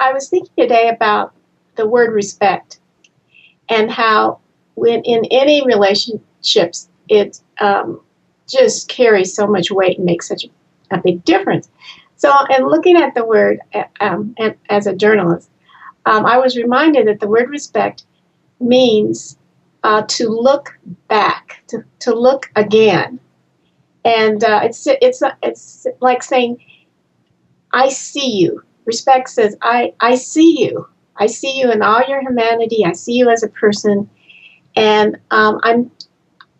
I was thinking today about the word respect and how when in any relationships it just carries so much weight and makes such a big difference. So, and looking at the word as a journalist, I was reminded that the word respect means to look back, to look again, and it's like saying, "I see you." Respect says, "I see you. I see you in all your humanity. I see you as a person." And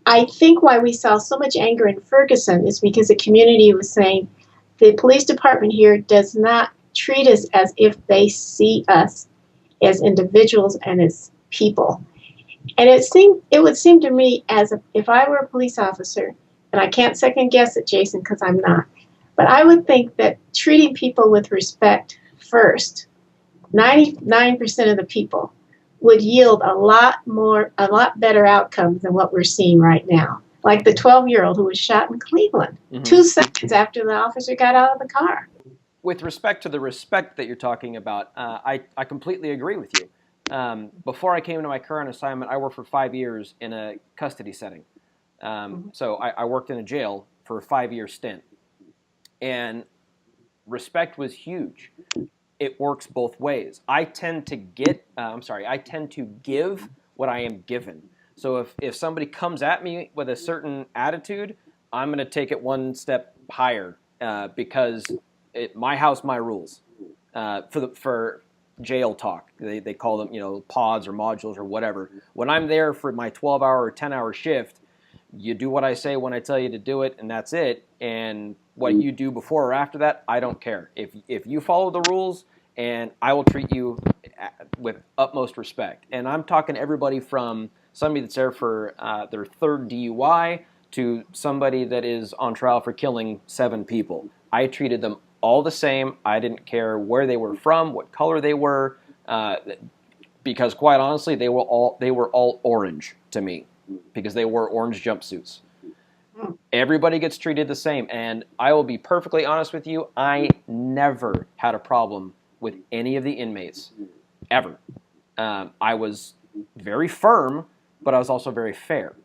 I think why we saw so much anger in Ferguson is because the community was saying the police department here does not treat us as if they see us as individuals and as people. And it would seem to me as if I were a police officer, and I can't second guess it, Jason, because I'm not, but I would think that treating people with respect first, 99% of the people, would yield a lot better outcomes than what we're seeing right now. Like the 12-year-old who was shot in Cleveland, 2 seconds after the officer got out of the car. With respect to the respect that you're talking about, I completely agree with you. Before I came to my current assignment, I worked for 5 years in a custody setting. So I worked in a jail for a 5-year stint. And respect was huge. It works both ways. I tend to give what I am given. So if somebody comes at me with a certain attitude, I'm going to take it one step higher because my house, my rules. For jail talk, they call them pods or modules or whatever. When I'm there for my 12-hour or 10-hour shift, you do what I say when I tell you to do it, and that's it. And what you do before or after that, I don't care. If you follow the rules, and I will treat you with utmost respect. And I'm talking everybody from somebody that's there for their third DUI to somebody that is on trial for killing 7 people. I treated them all the same. I didn't care where they were from, what color they were, because quite honestly, they were all orange to me because they wore orange jumpsuits. Everybody gets treated the same, and I will be perfectly honest with you, I never had a problem with any of the inmates, ever. I was very firm, but I was also very fair.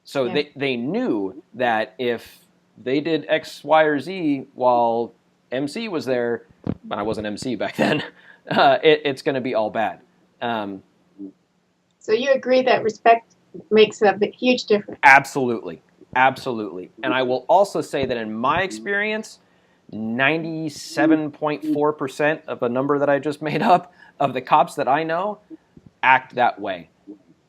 So they knew that if they did X, Y, or Z while MC was there, but I wasn't MC back then, it's going to be all bad. So you agree that respect makes a huge difference? Absolutely. Absolutely. And I will also say that in my experience, 97.4% of a number that I just made up of the cops that I know act that way.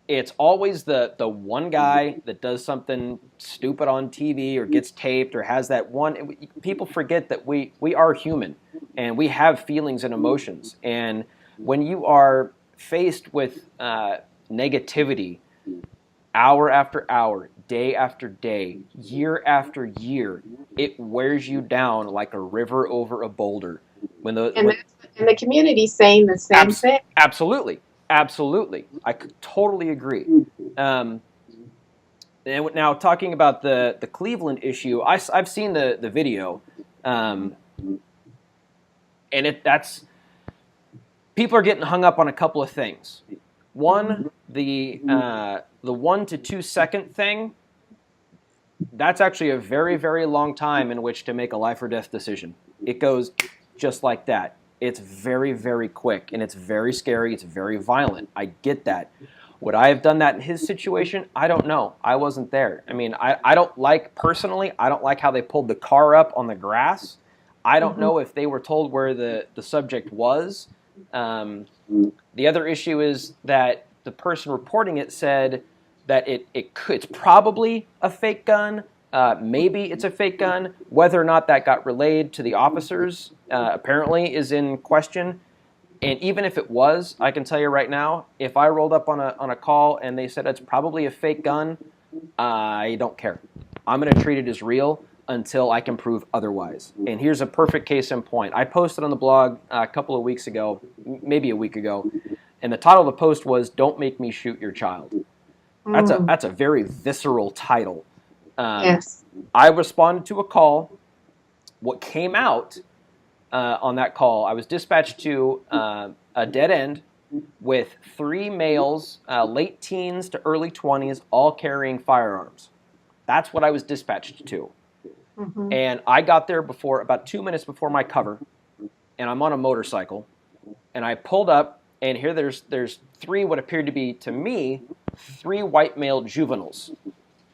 It's always the one guy that does something stupid on TV or gets taped or has that one. People forget that we are human and we have feelings and emotions. And when you are faced with negativity hour after hour, day after day, year after year, it wears you down like a river over a boulder. And the community's saying the same thing. Absolutely. Absolutely. I could totally agree. And now talking about the Cleveland issue, I've seen the video, and that's people are getting hung up on a couple of things. One, the 1 to 2 second thing, that's actually a very, very long time in which to make a life or death decision. It goes just like that. It's very, very quick, and it's very scary. It's very violent. I get that. Would I have done that in his situation? I don't know. I wasn't there. I mean, I don't like how they pulled the car up on the grass. I don't know if they were told where the subject was. The other issue is that the person reporting it said that it's probably a fake gun. Maybe it's a fake gun. Whether or not that got relayed to the officers apparently is in question. And even if it was, I can tell you right now, if I rolled up on a call and they said it's probably a fake gun, I don't care. I'm going to treat it as real until I can prove otherwise. And here's a perfect case in point. I posted on the blog a couple of weeks ago, maybe a week ago, and the title of the post was, "Don't Make Me Shoot Your Child." That's a very visceral title. Yes. I responded to a call. What came out on that call. I was dispatched to a dead end with 3 males, late teens to early 20s, all carrying firearms. That's what I was dispatched to. Mm-hmm. And I got there about 2 minutes before my cover, and I'm on a motorcycle, and I pulled up, and here there's 3 what appeared to be, to me, 3 white male juveniles,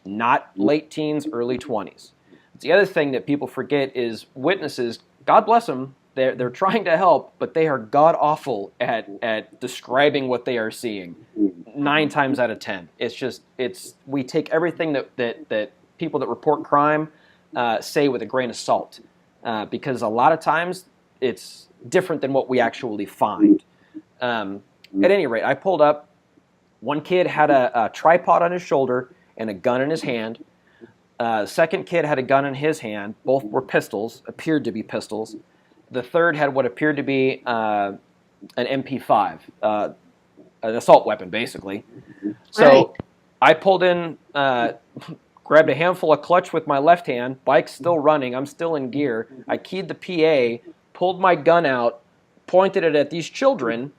not late teens, early 20s. The other thing that people forget is witnesses, God bless them, they're trying to help, but they are god-awful at describing what they are seeing 9 times out of 10. We take everything that people that report crime say with a grain of salt, because a lot of times it's different than what we actually find. At any rate, I pulled up. One kid had a tripod on his shoulder and a gun in his hand. Second kid had a gun in his hand. Both were pistols, appeared to be pistols. The third had what appeared to be an MP5, an assault weapon, basically. So Right. I pulled in, grabbed a handful of clutch with my left hand. Bike's still running. I'm still in gear. I keyed the PA, pulled my gun out, pointed it at these children,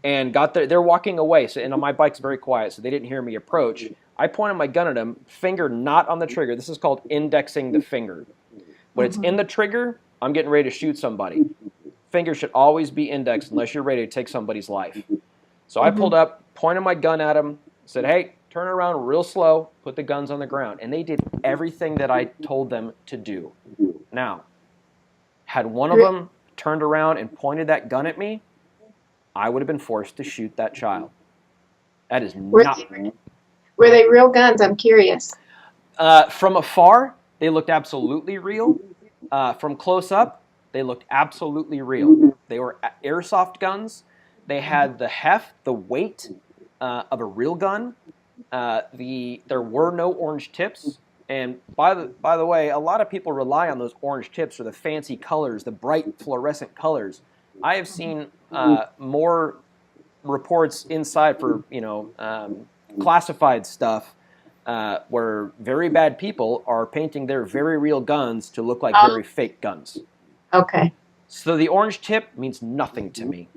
and got there. They're walking away, and my bike's very quiet, so they didn't hear me approach. I pointed my gun at them, finger not on the trigger. This is called indexing the finger. When it's in the trigger, I'm getting ready to shoot somebody. Finger should always be indexed unless you're ready to take somebody's life. So I pulled up, pointed my gun at them, said, hey, turn around real slow, put the guns on the ground. And they did everything that I told them to do. Now, had one of them turned around and pointed that gun at me, I would have been forced to shoot that child. That is not... Were they real guns? I'm curious. From afar, they looked absolutely real. From close up, they looked absolutely real. They were airsoft guns. They had the heft, the weight of a real gun. There were no orange tips. And by the way, a lot of people rely on those orange tips or the fancy colors, the bright fluorescent colors. I have seen more reports inside for classified stuff where very bad people are painting their very real guns to look like very fake guns. Okay. So the orange tip means nothing to me.